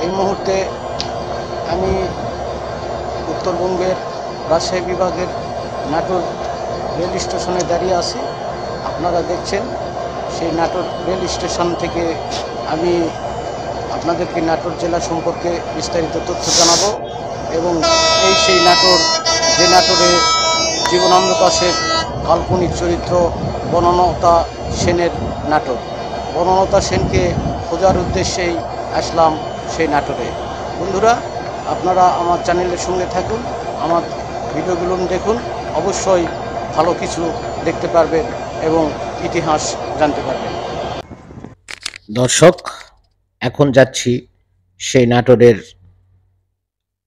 এই মুহূর্তে আমি উত্তরবঙ্গের রাজশাহী বিভাগের নাটোর রেল স্টেশনে দাঁড়িয়ে আছি। আপনারা দেখছেন সেই নাটোর রেল স্টেশন থেকে আমি আপনাদেরকে নাটোর জেলা সম্পর্কে বিস্তারিত তথ্য জানাবো এবং এই সেই নাটোর, যে নাটোরে জীবনানন্দ দাশের কাল্পনিক চরিত্র বনলতা সেনের নাটক। বনলতা সেনকে খোঁজার উদ্দেশ্যেই আসলাম সেই নাটোরে। বন্ধুরা, আপনারা আমার চ্যানেলের সঙ্গে থাকুন, আমার ভিডিওগুলো দেখুন, অবশ্যই ভালো কিছু দেখতে পারবেন এবং ইতিহাস জানতে পারবেন। দর্শক, এখন যাচ্ছি সেই নাটোরের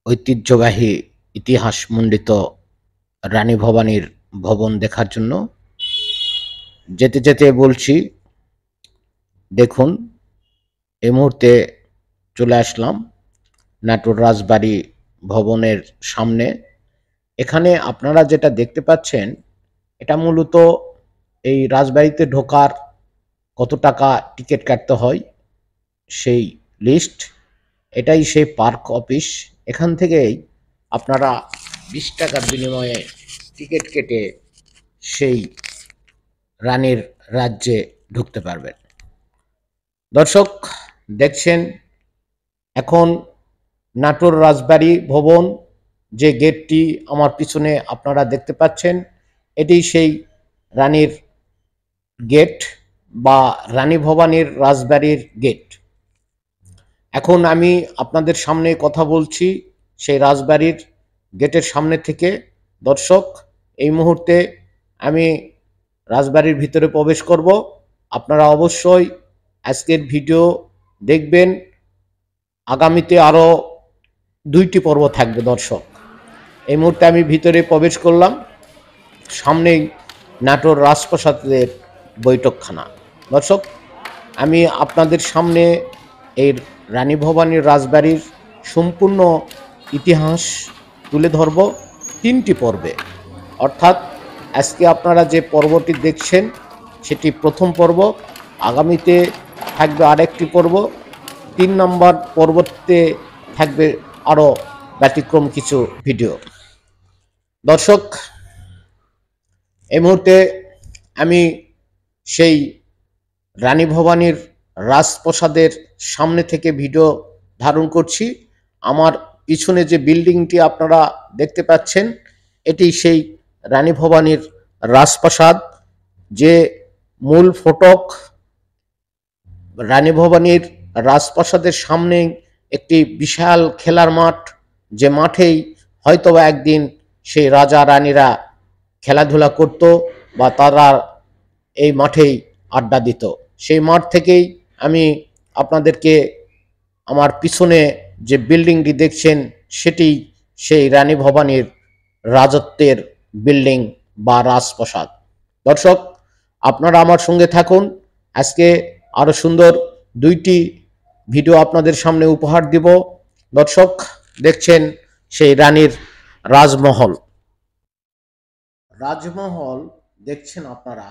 ঐতিহ্যবাহী ইতিহাসমণ্ডিত রানী ভবানীর ভবন দেখার জন্য। যেতে যেতে বলছি, দেখুন এই মুহূর্তে চলে আসলাম নাটোর রাজবাড়ি ভবনের সামনে। এখানে আপনারা যেটা দেখতে পাচ্ছেন, এটা মূলত এই রাজবাড়িতে ঢোকার কত টাকা টিকিট কাটতে হয় সেই লিস্ট। এটাই সেই পার্ক অফিস। এখান থেকেই আপনারা 20 টাকার বিনিময়ে টিকিট কেটে সেই রানীর রাজ্যে ঢুকতে পারবেন। দর্শক দেখছেন, এখন নাটোর রাজবাড়ি ভবন, যে গেটটি আমার পিছনে আপনারা দেখতে পাচ্ছেন, এটি সেই রানীর গেট বা রানী ভবানীর রাজবাড়ির গেট। এখন আমি আপনাদের সামনে কথা বলছি সেই রাজবাড়ির গেটের সামনে থেকে। দর্শক, এই মুহূর্তে আমি রাজবাড়ির ভিতরে প্রবেশ করব। আপনারা অবশ্যই আজকের ভিডিও দেখবেন। আগামীতে আরও 2টি পর্ব থাকবে। দর্শক, এই মুহূর্তে আমি ভিতরে প্রবেশ করলাম। সামনেই নাটোর রাজপ্রাসাদের বৈঠকখানা। দর্শক, আমি আপনাদের সামনে এই রানী ভবানীর রাজবাড়ির সম্পূর্ণ ইতিহাস তুলে ধরব 3টি পর্বে। অর্থাৎ আজকে আপনারা যে পর্বটি দেখছেন সেটি প্রথম পর্ব, আগামীতে থাকবে আরেকটি পর্ব, 3 নম্বর পর্বতে থাকবে আরও ব্যতিক্রম কিছু ভিডিও। দর্শক, এই মুহূর্তে আমি সেই রানী ভবানীর রাজপ্রাসাদের সামনে থেকে ভিডিও ধারণ করছি। আমার পিছনে যে বিল্ডিংটি আপনারা দেখতে পাচ্ছেন, এটি সেই রানী ভবানীর রাজপ্রাসাদ। যে মূল ফটক, রানী ভবানীর রাজপ্রাসাদের সামনে একটি বিশাল খেলার মাঠ, যে মাঠেই হয়তোবা একদিন সেই রাজা রানীরা খেলাধুলা করত বা তারা এই মাঠেই আড্ডা দিত। সেই মাঠ থেকেই আমি আপনাদেরকে আমার পিছনে যে বিল্ডিংটি দেখছেন সেটি সেই রানী ভবানীর রাজত্বের বিল্ডিং বা রাজপ্রাসাদ। দর্শক, আপনারা আমার সঙ্গে থাকুন। আজকে আরো সুন্দর 2টি ভিডিও আপনাদের সামনে উপহার দিব। দর্শক দেখছেন সেই রানীর রাজমহল। রাজমহল দেখছেন আপনারা।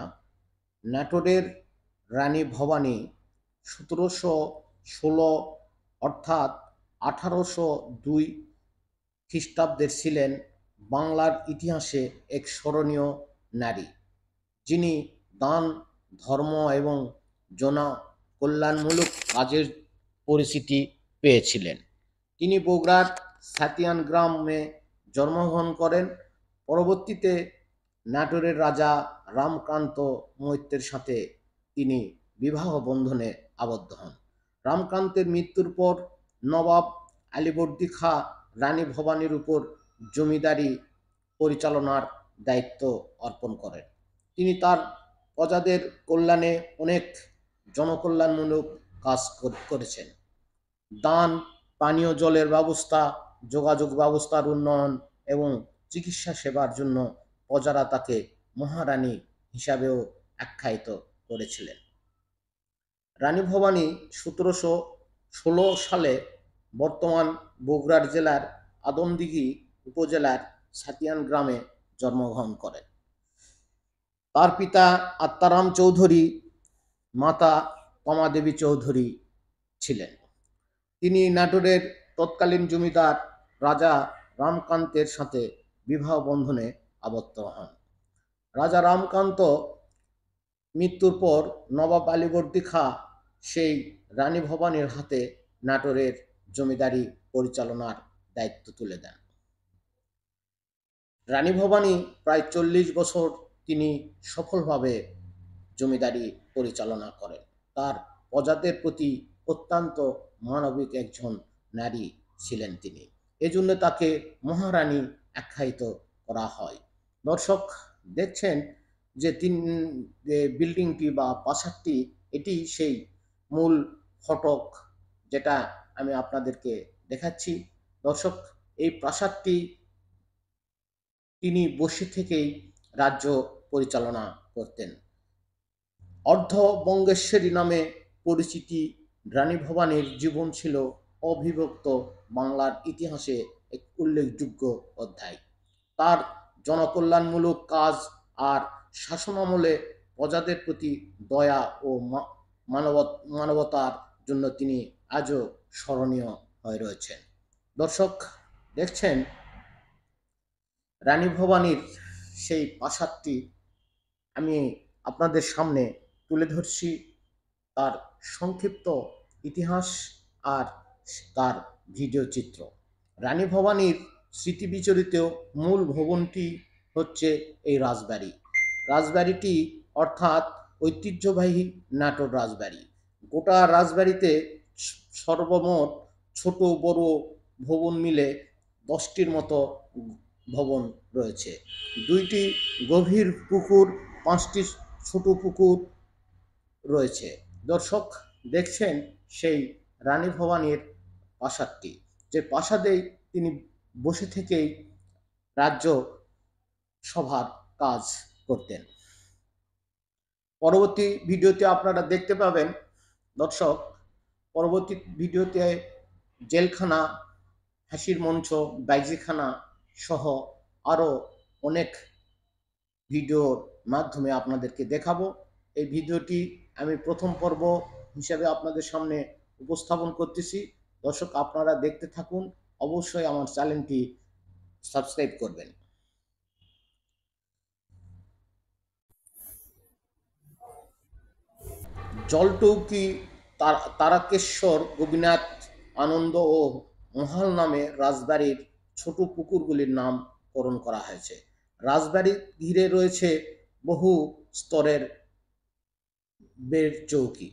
নাটোরের রানী ভবানী 1716 অর্থাৎ 1802 খ্রিস্টাব্দের ছিলেন বাংলার ইতিহাসে এক স্মরণীয় নারী, যিনি দান, ধর্ম এবং জনকল্যাণমূলক কাজের পরিচিতি পেয়েছিলেন। তিনি বগুড়ার সাতিয়ান গ্রামে জন্মগ্রহণ করেন। পরবর্তীতে নাটোরের রাজা রামকান্ত মৈত্রের সাথে তিনি বিবাহ বন্ধনে আবদ্ধ হন। রামকান্তের মৃত্যুর পর নবাব আলীবর্দী খাঁ রানী ভবানীর উপর জমিদারি পরিচালনার দায়িত্ব অর্পণ করেন। তিনি তার প্রজাদের কল্যাণে অনেক জনকল্যাণমূলক কাজ করেছেন। দান, পানীয় জলের ব্যবস্থা, যোগাযোগ ব্যবস্থার উন্নয়ন এবং চিকিৎসা সেবার জন্য প্রজারা তাকে মহারানী হিসাবেও আখ্যায়িত করেছিলেন। রানী ভবানী 1716 সালে বর্তমান বগুড়া জেলার আদমদীঘি উপজেলার সাতিয়ান গ্রামে জন্মগ্রহণ করেন। তার পিতা আত্মারাম চৌধুরী, মাতা কমা দেবী চৌধুরী ছিলেন। তিনি নাটোরের তৎকালীন জমিদার রাজা রামকান্তের সাথে বিবাহ বন্ধনে আবদ্ধ হন। রাজা রামকান্ত মৃত্যুর পর নবাব আলীবর্দী খাঁ সেই রানী ভবানীর হাতে নাটোরের জমিদারি পরিচালনার দায়িত্ব তুলে দেন। রানী ভবানী প্রায় 40 বছর তিনি সফলভাবে জমিদারি পরিচালনা করেন। তার প্রজাদের প্রতি অত্যন্ত মানবিক একজন নারী ছিলেন তিনি। এজন্য তাকে মহারানী আখ্যায়িত করা হয়। দর্শক দেখছেন যে বিল্ডিংটি বা প্রাসাদটি, এটি সেই মূল ফটক যেটা আমি আপনাদেরকে দেখাচ্ছি। দর্শক, এই প্রাসাদটি তিনি বসে থেকেই রাজ্য পরিচালনা করতেন। অর্ধবঙ্গেশ্বরী নামে পরিচিতি রানী ভবানীর জীবন ছিল অবিভক্ত বাংলার ইতিহাসে এক উল্লেখযোগ্য অধ্যায়। তার জনকল্যাণমূলক কাজ আর শাসনামলে প্রজাদের প্রতি দয়া ও মানবতার জন্য তিনি আজও স্মরণীয় হয়ে রয়েছেন। দর্শক দেখছেন রানী ভবানীর সেই প্রাসাদটি আমি আপনাদের সামনে তুলে ধরছি, তার সংক্ষিপ্ত ইতিহাস আর তার ভিডিও চিত্র। রানী ভবানীর স্মৃতি বিচরিত মূল ভবনটি হচ্ছে এই রাজবাড়ি। রাজবাড়িটি অর্থাৎ ঐতিহ্যবাহী নাটোর রাজবাড়ি। গোটা রাজবাড়িতে সর্বমোট ছোট বড় ভবন মিলে 10টির মতো ভবন রয়েছে। 2টি গভীর পুকুর, 5টি ছোট পুকুর রয়েছে। দর্শক দেখছেন সেই রানী ভবানীর প্রাসাদটি, যে প্রাসাদেই তিনি বসে থেকেই রাজ্য সভার কাজ করতেন। পরবর্তী ভিডিওতে আপনারা দেখতে পাবেন দর্শক, পরবর্তী ভিডিওতে জেলখানা, হাসির মঞ্চ, বাইজিখানা সহ আরও অনেক ভিডিওর মাধ্যমে আপনাদেরকে দেখাবো। এই ভিডিওটি আমি প্রথম পর্ব হিসাবে আপনাদের সামনে উপস্থাপন করতেছি। দর্শক, আপনারা দেখতে থাকুন, অবশ্যই আমার চ্যানেলটি সাবস্ক্রাইব করবেন। জলটৌকি, তারকেশ্বর, গোপীনাথ, আনন্দ ও মহাল নামে রাজবাড়ির ছোট পুকুরগুলির নামকরণ করা হয়েছে। রাজবাড়ি ঘিরে রয়েছে বহু স্তরের বেড় চৌকি।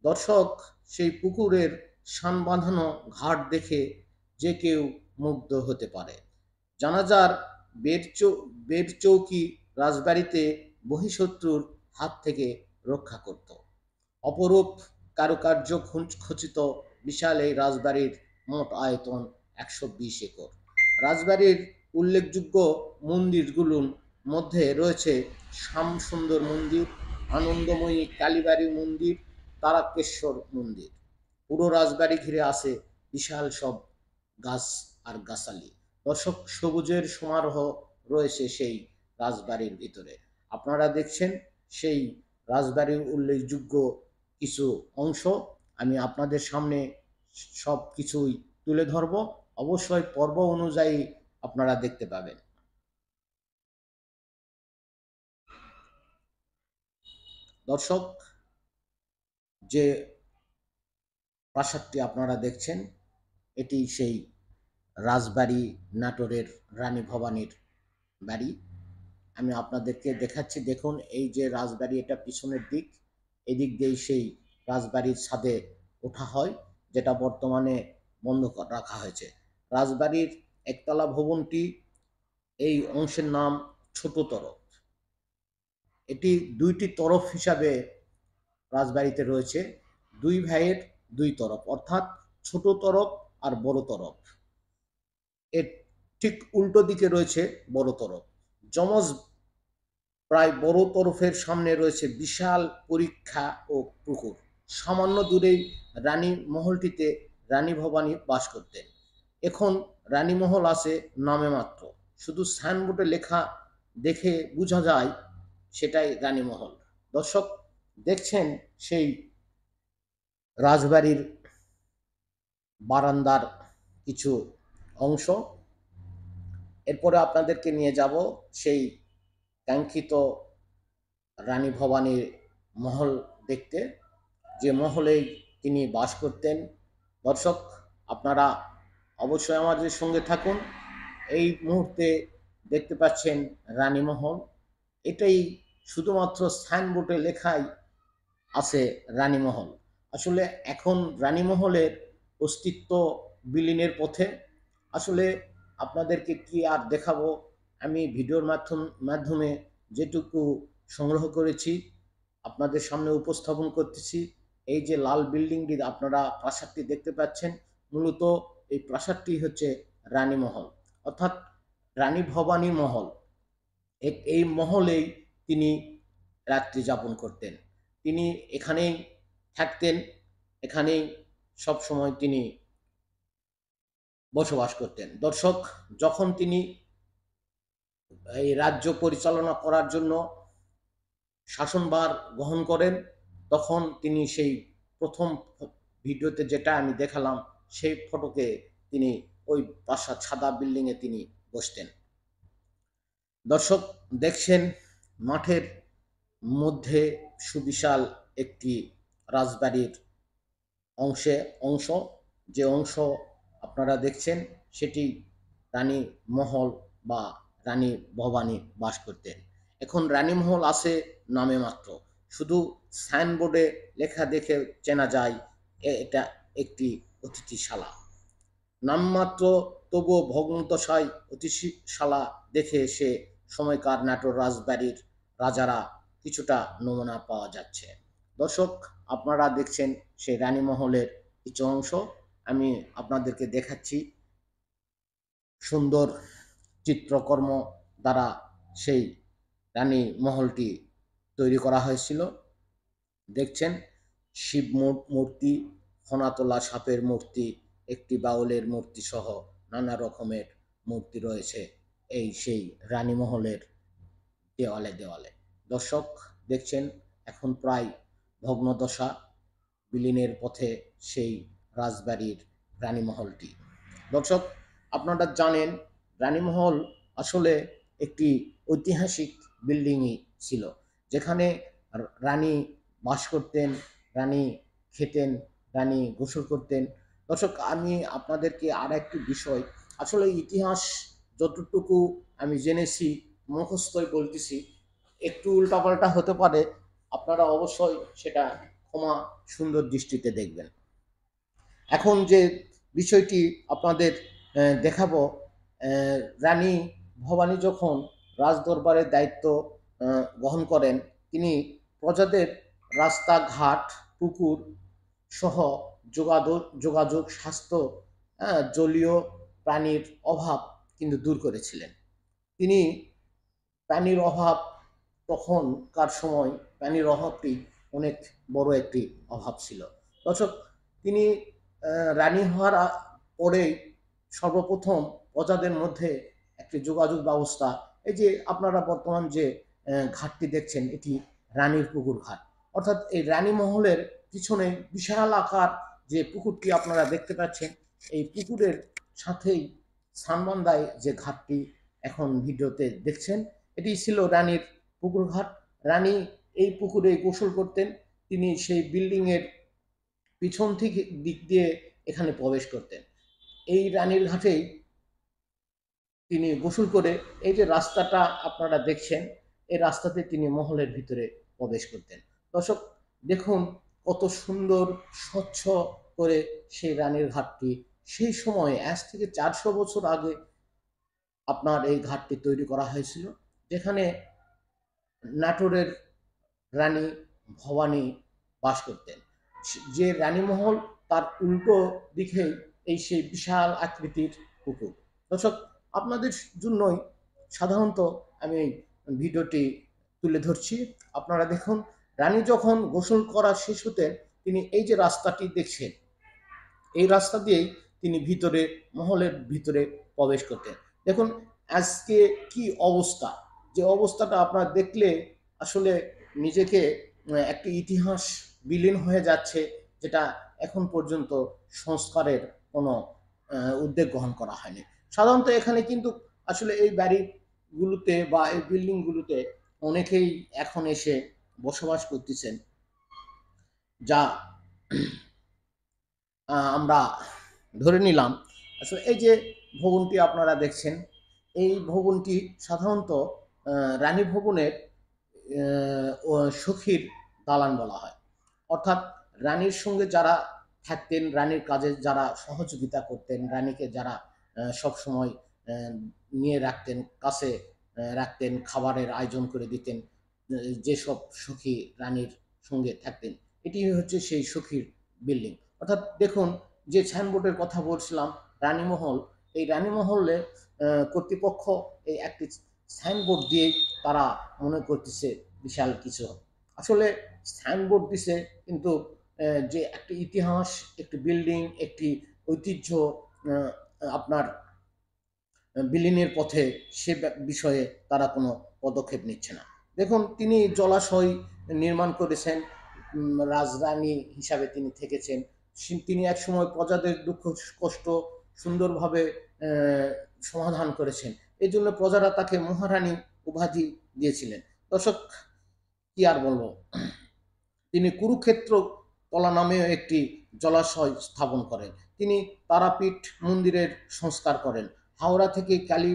দর্শক, সেই পুকুরের শান বাঁধানো ঘাট দেখে যে কেউ মুগ্ধ হতে পারে। জানাজার বেড় চৌকি রাজবাড়িতে বহিঃশত্রুর হাত থেকে রক্ষা করত। অপরূপ কারুকার্য খচিত বিশাল এই রাজবাড়ির মোট আয়তন 120 একর। রাজবাড়ির উল্লেখযোগ্য মন্দিরগুলোর মধ্যে রয়েছে শ্যামসুন্দর মন্দির, আনন্দময়ী কালীবাড়ি মন্দির, তারকেশ্বর মন্দির। পুরো রাজবাড়ি ঘিরে আছে বিশাল সব গাছ আর গাছালি। দর্শক, সবুজের সমারোহ রয়েছে সেই রাজবাড়ির ভিতরে। আপনারা দেখছেন সেই রাজবাড়ির উল্লেখযোগ্য কিছু অংশ আমি আপনাদের সামনে সব কিছুই তুলে ধরব। অবশ্যই পর্ব অনুযায়ী আপনারা দেখতে পাবেন। দর্শক, যে প্রাসাদটি আপনারা দেখছেন এটি সেই রাজবাড়ি, নাটোরের রানী ভবানীর বাড়ি। আমি আপনাদেরকে দেখাচ্ছি, দেখুন এই যে রাজবাড়ি, এটা পিছনের দিক, এদিক দিয়েই সেই রাজবাড়ির ছাদে ওঠা হয়, যেটা বর্তমানে বন্ধ রাখা হয়েছে। রাজবাড়ির একতলা ভবনটি, এই অংশের নাম ছোট তরফ। এটি 2টি তরফ হিসাবে রাজবাড়িতে রয়েছে, 2 ভাইয়ের 2 তরফ, অর্থাৎ ছোট তরফ আর বড় তরফ। এর ঠিক উল্টো দিকে রয়েছে বড় তরফ। যমজ প্রায় বড় তরফের সামনে রয়েছে বিশাল পরীক্ষা ও পুকুর। সামান্য দূরেই রানী মহলটিতে রানী ভবানী বাস করতেন। এখন রানী মহল আছে নামে মাত্র, শুধু সাইনবোর্ডে লেখা দেখে বোঝা যায় সেটাই রানী মহল। দর্শক দেখছেন সেই রাজবাড়ির বারান্দার কিছু অংশ। এরপরে আপনাদেরকে নিয়ে যাব সেই কাঙ্ক্ষিত রানী ভবানীর মহল দেখতে, যে মহলেই তিনি বাস করতেন। দর্শক, আপনারা অবশ্যই আমাদের সঙ্গে থাকুন। এই মুহূর্তে দেখতে পাচ্ছেন রানীমহল। এটাই শুধুমাত্র সাইনবোর্ডে লেখাই আছে রানীমহল। আসলে এখন রানীমহলের অস্তিত্ব বিলীনের পথে। আসলে আপনাদেরকে কি আর দেখাবো, আমি ভিডিওর মাধ্যমে যেটুকু সংগ্রহ করেছি আপনাদের সামনে উপস্থাপন করতেছি। এই যে লাল বিল্ডিংটি আপনারা প্রাসাদটি দেখতে পাচ্ছেন, মূলত এই প্রাসাদটি হচ্ছে রানীমহল, অর্থাৎ রানী ভবানী মহল। এই মহলেই তিনি রাত্রি যাপন করতেন, তিনি এখানেই থাকতেন, এখানেই সব সময় তিনি বসবাস করতেন। দর্শক, যখন তিনি এই রাজ্য পরিচালনা করার জন্য শাসনভার গ্রহণ করেন, তখন তিনি সেই প্রথম ভিডিওতে যেটা আমি দেখালাম সেই ফটোকে তিনি ওই প্রাসাদ সাদা বিল্ডিংয়ে তিনি বসতেন। দর্শক দেখছেন মাঠের মধ্যে সুবিশাল একটি রাজবাড়ির অংশ, যে অংশ আপনারা দেখছেন সেটি রানী মহল বা রানী ভবানী বাস করতেন। এখন রানীমহল আছে নামে মাত্র, শুধু সাইনবোর্ডে লেখা দেখে চেনা যায় এটা একটি অতিথিশালা নামমাত্র, তবুও ভগ্নদশায় অতিথিশালা দেখে সে সময়কার নাটোর রাজবাড়ির রাজারা কিছুটা নমুনা পাওয়া যাচ্ছে। দর্শক, আপনারা দেখছেন সেই রানীমহলের কিছু অংশ, আমি আপনাদেরকে দেখাচ্ছি। সুন্দর চিত্রকর্ম দ্বারা সেই রানী মহলটি তৈরি করা হয়েছিল। দেখছেন শিব মূর্তি, ফনাতোলা সাপের মূর্তি, একটি বাউলের মূর্তি সহ নানা রকমের মূর্তি রয়েছে এই সেই রানীমহলের দেওয়ালে দেওয়ালে। দর্শক দেখছেন এখন প্রায় ভগ্নদশা বিলীনের পথে সেই রাজবাড়ির রানীমহলটি। দর্শক, আপনারা জানেন রানীমহল আসলে একটি ঐতিহাসিক বিল্ডিংই ছিল, যেখানে রানী বাস করতেন, রানী খেতেন, রানী গোসল করতেন। দর্শক, আমি আপনাদেরকে আর একটি বিষয়, আসলে ইতিহাস যতটুকু আমি জেনেছি মুখস্থই বলতেছি, একটু উল্টাপাল্টা হতে পারে, আপনারা অবশ্যই সেটা ক্ষমা সুন্দর দৃষ্টিতে দেখবেন। এখন যে বিষয়টি আপনাদের দেখাবো, রানী ভবানী যখন রাজদরবারের দায়িত্ব গ্রহণ করেন, তিনি প্রজাদের রাস্তাঘাট, পুকুর সহ যোগাযোগ, স্বাস্থ্য, জলীয় প্রাণীর অভাব কিন্তু দূর করেছিলেন। তিনি প্রাণীর অভাব, তখনকার সময় প্রাণীর অভাবটি অনেক বড় একটি অভাব ছিল। দর্শক, তিনি রানী হওয়ার পরেই সর্বপ্রথম প্রজাদের মধ্যে একটি যোগাযোগ ব্যবস্থা, এই যে আপনারা বর্তমান যে ঘাটটি দেখছেন এটি রানীর পুকুর ঘাট, অর্থাৎ এই রানী মহলের পিছনে বিশাল আকার যে পুকুরটি আপনারা দেখতে পাচ্ছেন, এই পুকুরের সাথেই সানবান্দায় যে ঘাটটি এখন ভিডিওতে দেখছেন, এটি ছিল রানীর পুকুর ঘাট। রানী এই পুকুরে গোসল করতেন, তিনি সেই বিল্ডিংয়ের পিছন থেকে দিক দিয়ে এখানে প্রবেশ করতেন। এই রানীর ঘাটেই তিনি গোসল করে এই যে রাস্তাটা আপনারা দেখছেন, এই রাস্তাতে তিনি মহলের ভিতরে প্রবেশ করতেন। দর্শক দেখুন কত সুন্দর স্বচ্ছ করে সেই রানীর ঘাটটি, সেই সময়ে আজ থেকে 400 বছর আগে আপনার এই ঘাটটি তৈরি করা হয়েছিল, যেখানে নাটোরের রানী ভবানী বাস করতেন। যে রানীমহল তার উল্টো দিকেই এই সেই বিশাল আকৃতির পুকুর। দর্শক, আপনাদের জন্যই সাধারণত আমি ভিডিওটি তুলে ধরছি। আপনারা দেখুন, রানী যখন গোসল করা শেষ হতেন, তিনি এই যে রাস্তাটি দেখছেন, এই রাস্তা দিয়েই তিনি ভিতরে মহলের ভিতরে প্রবেশ করতেন। দেখুন আজকে কি অবস্থা, যে অবস্থাটা আপনারা দেখলে আসলে নিজেকে একটি ইতিহাস বিলীন হয়ে যাচ্ছে, যেটা এখন পর্যন্ত সংস্কারের কোনো উদ্যোগ গ্রহণ করা হয়নি। সাধারণত এখানে কিন্তু আসলে এই বাড়িগুলোতে বা এই বিল্ডিংগুলোতে অনেকেই এখন এসে বসবাস করতেছেন, যা আমরা ধরে নিলাম। আসলে এই যে ভবনটি আপনারা দেখছেন, এই ভবনটি সাধারণত রানী ভবনের সখীর দালান বলা হয়। অর্থাৎ রানীর সঙ্গে যারা থাকতেন, রানীর কাজে যারা সহযোগিতা করতেন, রানীকে যারা সবসময় নিয়ে রাখতেন, কাছে রাখতেন, খাবারের আয়োজন করে দিতেন, যেসব সখী রানীর সঙ্গে থাকতেন, এটি হচ্ছে সেই সখীর বিল্ডিং। অর্থাৎ দেখুন, যে সাইনবোর্ডের কথা বলছিলাম, রানীমহল, এই রানীমহলে কর্তৃপক্ষ এই একটি সাইনবোর্ড দিয়ে তারা মনে করতেছে বিশাল কিছু। আসলে সাইনবোর্ড দিছে, কিন্তু যে একটি ইতিহাস, একটি বিল্ডিং, একটি ঐতিহ্য আপনার বিলীনের পথে, সে বিষয়ে তারা কোনো পদক্ষেপ নিচ্ছে না। দেখুন, তিনি জলাশয় নির্মাণ করেছেন, রাজরানী হিসাবে তিনি থেকেছেন। তিনি একসময় প্রজাদের দুঃখ কষ্ট সুন্দরভাবে সমাধান করেছেন। এই জন্য প্রজারা তাকে মহারানী উপাধি দিয়েছিলেন। দর্শক, কি আর বলবো, তিনি কুরুক্ষেত্র তলা নামেও একটি জলাশয় স্থাপন করেন। তিনি তারাপীঠ মন্দিরের সংস্কার করেন। হাওড়া থেকে কালী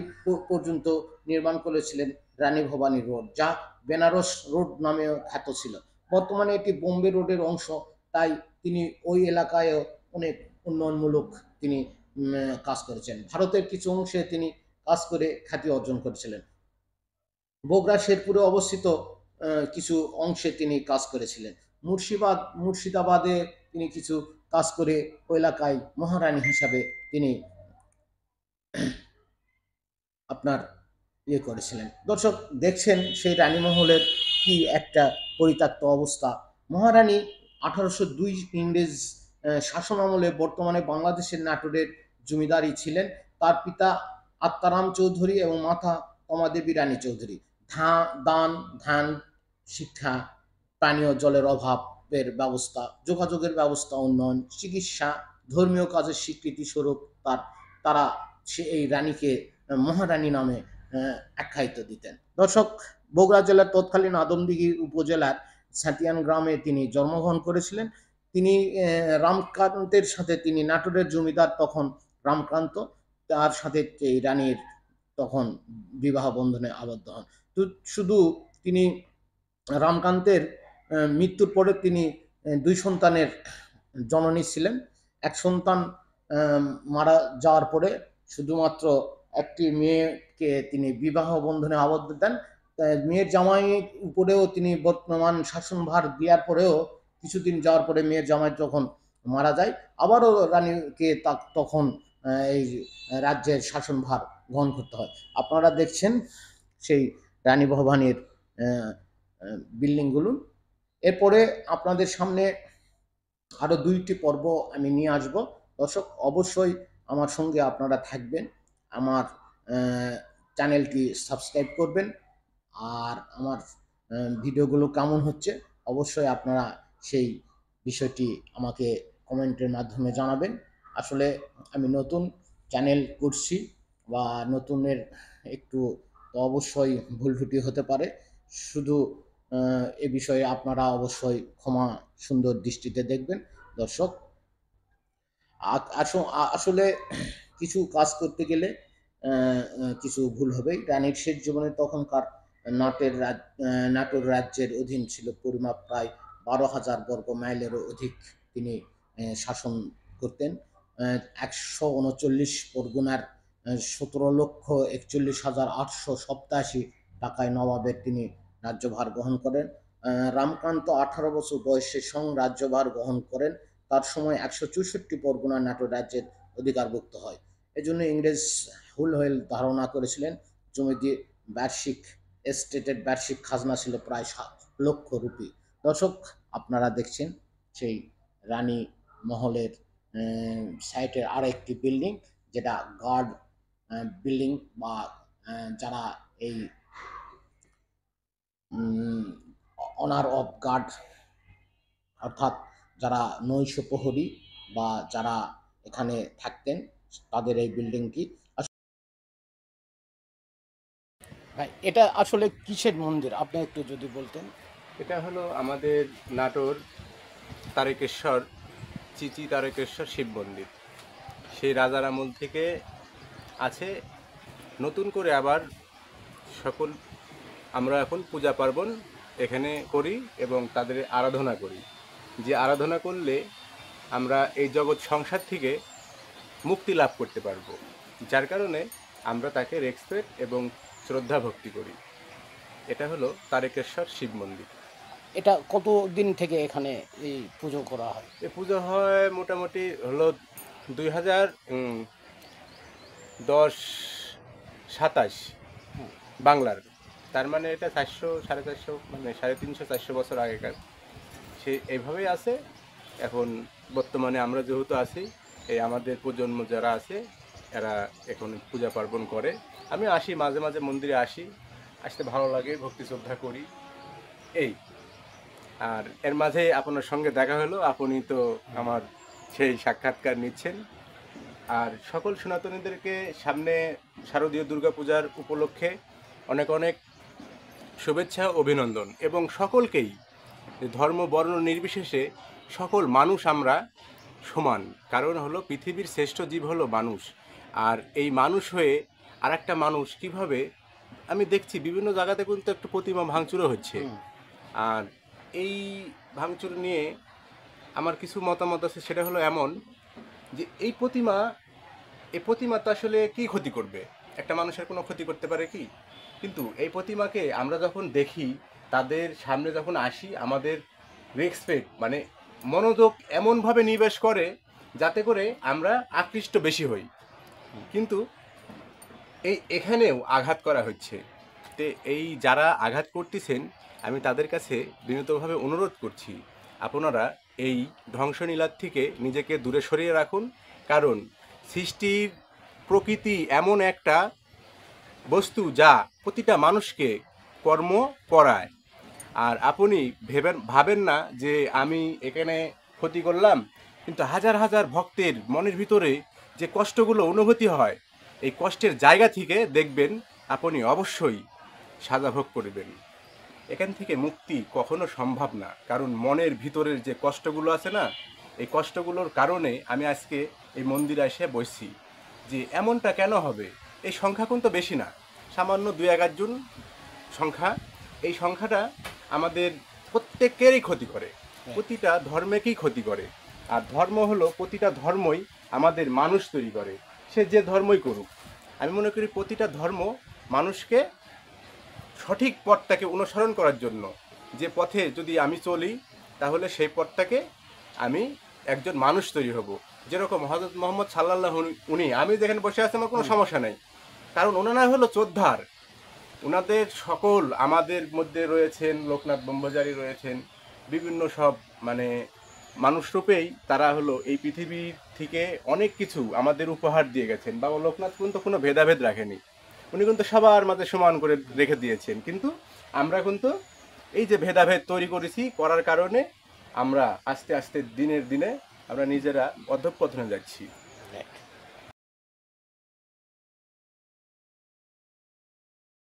পর্যন্ত নির্মাণ করেছিলেন রানী ভবানী রোড, যা বেনারস রোড নামেও খ্যাত ছিল। বর্তমানে এটি বোম্বে রোডের অংশ, তাই তিনি ওই এলাকায়ও অনেক উন্নয়নমূলক তিনি কাজ করেছেন। ভারতের কিছু অংশে তিনি কাজ করে খ্যাতি অর্জন করেছিলেন। বগুড়া শেরপুরে অবস্থিত কিছু অংশে তিনি কাজ করেছিলেন। মুর্শিদাবাদে তিনি কিছু কাজ করে ওই এলাকায় মহারানী হিসাবে তিনি আপনার করেছিলেন। দর্শক, দেখছেন সেই রানীমহলের কি একটা পরিত্যক্ত অবস্থা। মহারানী 1802 ইংরেজ শাসন আমলে বর্তমানে বাংলাদেশের নাটোরের জমিদারি ছিলেন। তার পিতা আত্মারাম চৌধুরী এবং মাতা কমাদেবী রানী চৌধুরী। দান, ধ্যান, শিক্ষা, পানীয় জলের অভাবের ব্যবস্থা, যোগাযোগের ব্যবস্থা উন্নয়ন, চিকিৎসা, ধর্মীয় কাজের স্বীকৃতি স্বরূপ তারা এই রানীকে মহারানী নামে আখ্যায়িত দিতেন। দর্শক, বগুড়া জেলার তৎকালীন আদমদিঘি উপজেলার সাতিয়ান গ্রামে তিনি জন্মগ্রহণ করেছিলেন। তিনি রামকান্তের সাথে, তিনি নাটোরের জমিদার তখন রামকান্ত, তার সাথে এই রানীর তখন বিবাহ বন্ধনে আবদ্ধ হন। তো শুধু তিনি রামকান্তের মৃত্যুর পরে তিনি 2 সন্তানের জননী ছিলেন। এক সন্তান মারা যাওয়ার পরে শুধুমাত্র একটি মেয়েকে তিনি বিবাহ বন্ধনে আবদ্ধ দেন। মেয়ের জামাইয়ের উপরেও তিনি বর্তমান শাসনভার দেওয়ার পরেও কিছুদিন যাওয়ার পরে মেয়ের জামাই যখন মারা যায়, আবারও রানীকে তখন এই রাজ্যের শাসনভার গ্রহণ করতে হয়। আপনারা দেখছেন সেই রানী ভবানীর বিল্ডিংগুলো। এরপরে আপনাদের সামনে আরও 2টি পর্ব আমি নিয়ে আসব। দর্শক, অবশ্যই আমার সঙ্গে আপনারা থাকবেন, আমার চ্যানেলটি সাবস্ক্রাইব করবেন, আর আমার ভিডিওগুলো কেমন হচ্ছে অবশ্যই আপনারা সেই বিষয়টি আমাকে কমেন্টের মাধ্যমে জানাবেন। আসলে আমি নতুন চ্যানেল করছি, বা নতুনের একটু অবশ্যই ভুল ত্রুটি হতে পারে। শুধু এ বিষয়ে আপনারা অবশ্যই ক্ষমা সুন্দর দৃষ্টিতে দেখবেন। দর্শক, আসলে কিছু কাজ করতে গেলে কিছু ভুল হবেই। রানীর শেষ জীবনে তখনকার নাটোর রাজ্যের অধীন ছিল পরিমাপ প্রায় 12,000 বর্গ মাইলেরও অধিক তিনি শাসন করতেন। 139 পরগনার 17,41,887 টাকায় নবাবের তিনি রাজ্যভার গ্রহণ করেন। রামকান্ত 18 বছর বয়সে রাজ্যভার গ্রহণ করেন। তার সময় 164 পরগনা নাটোর রাজ্যের অধিকারভুক্ত হয়। এজন্য ইংরেজ হুলহেল ধারণা করেছিলেন জমিতে এস্টেটের বার্ষিক খাজনা ছিল প্রায় 7 লক্ষ রুপি। দর্শক, আপনারা দেখছেন সেই রানী মহলের সাইটের আরেকটি বিল্ডিং, যেটা গার্ড বিল্ডিং, বা যারা এই অনার অফ গার্ড, অর্থাৎ যারা নৈশ প্রহরী বা যারা এখানে থাকতেন, তাদের এই বিল্ডিংটি। এটা আসলে কিসের মন্দির আপনি একটু যদি বলতেন? এটা হলো আমাদের নাটোর তারকেশ্বর, চিচি তারকেশ্বর শিব মন্দির। সেই রাজার আমল থেকে আছে, নতুন করে আবার সকল আমরা এখন পূজা পার্বণ এখানে করি এবং তাদের আরাধনা করি, যে আরাধনা করলে আমরা এই জগৎ সংসার থেকে মুক্তি লাভ করতে পারবো, যার কারণে আমরা তাকে রেসপেক্ট এবং শ্রদ্ধা ভক্তি করি। এটা হলো তারকেশ্বর শিব মন্দির। এটা কত দিন থেকে এখানে এই পুজো করা হয়? এ পুজো হয় মোটামুটি হলো 2010-27 বাংলার, তার মানে এটা 400-450 মানে 350-400 বছর আগেকার। সে এইভাবেই আছে। এখন বর্তমানে আমরা যেহেতু আছি, এই আমাদের প্রজন্ম যারা আছে এরা এখন পূজা পার্বণ করে। আমি আসি, মাঝে মাঝে মন্দিরে আসি, আসতে ভালো লাগে, ভক্তি শ্রদ্ধা করি এই। আর এর মাঝে আপনার সঙ্গে দেখা হলো, আপনি তো আমার সেই সাক্ষাৎকার নিচ্ছেন। আর সকল সনাতনীদেরকে সামনে শারদীয় দুর্গাপূজার উপলক্ষে অনেক অনেক শুভেচ্ছা, অভিনন্দন, এবং সকলকেই ধর্ম বর্ণ নির্বিশেষে সকল মানুষ আমরা সমান। কারণ হলো পৃথিবীর শ্রেষ্ঠ জীব হলো মানুষ। আর এই মানুষ হয়ে আর একটা মানুষ কিভাবে, আমি দেখছি বিভিন্ন জায়গাতে কিন্তু একটু প্রতিমা ভাঙচুরও হচ্ছে। আর এই ভাঙচুর নিয়ে আমার কিছু মতামত আছে, সেটা হলো এমন যে এই প্রতিমা তো আসলে কি ক্ষতি করবে? একটা মানুষের কোনো ক্ষতি করতে পারে কি? কিন্তু এই প্রতিমাকে আমরা যখন দেখি, তাদের সামনে যখন আসি, আমাদের রেসপেক্ট মানে মনোযোগ এমনভাবে নিবেশ করে যাতে করে আমরা আকৃষ্ট বেশি হই। কিন্তু এখানেও আঘাত করা হচ্ছে। তে এই যারা আঘাত করতেছেন, আমি তাদের কাছে বিনীতভাবে অনুরোধ করছি, আপনারা এই ধ্বংসলীলার থেকে নিজেকে দূরে সরিয়ে রাখুন। কারণ সৃষ্টির প্রকৃতি এমন একটা বস্তু যা প্রতিটা মানুষকে কর্ম করায়। আর আপনি ভাবেন না যে আমি এখানে ক্ষতি করলাম, কিন্তু হাজার হাজার ভক্তের মনের ভিতরে যে কষ্টগুলো অনুভূতি হয়, এই কষ্টের জায়গা থেকে দেখবেন আপনি অবশ্যই সাজা ভোগ করবেন। এখান থেকে মুক্তি কখনো সম্ভব না, কারণ মনের ভিতরের যে কষ্টগুলো আছে না, এই কষ্টগুলোর কারণে আমি আজকে এই মন্দিরে এসে বসছি। যে এমনটা কেন হবে? এই সংখ্যা কিন্তু বেশি না, সামান্য 2-1 জন সংখ্যা। এই সংখ্যাটা আমাদের প্রত্যেকেরই ক্ষতি করে, প্রতিটা ধর্মেকেই ক্ষতি করে। আর ধর্ম হলো, প্রতিটা ধর্মই আমাদের মানুষ তৈরি করে, সে যে ধর্মই করুক। আমি মনে করি প্রতিটা ধর্ম মানুষকে সঠিক পথটাকে অনুসরণ করার জন্য, যে পথে যদি আমি চলি তাহলে সেই পথটাকে আমি একজন মানুষ তৈরি হব। যেরকম হযরত মুহাম্মদ সাল্লাল্লাহু, উনি, আমি যেখানে বসে আছি আমার কোনো সমস্যা নেই, কারণ ওনারা হলো যোদ্ধার। ওনাদের সকল আমাদের মধ্যে রয়েছেন, লোকনাথ ব্রহ্মচারী রয়েছেন, বিভিন্ন সব মানে মানুষ রূপেই তারা হলো এই পৃথিবী থেকে অনেক কিছু আমাদের উপহার দিয়ে গেছেন। বাবা লোকনাথ কিন্তু কোনো ভেদাভেদ রাখেনি, উনি কিন্তু সবার মাঝে সমান করে রেখে দিয়েছেন। কিন্তু আমরা কিন্তু এই যে ভেদাভেদ তৈরি করেছি, করার কারণে আমরা আস্তে আস্তে দিনের দিনে আমরা নিজেরা অধঃপতনে যাচ্ছি।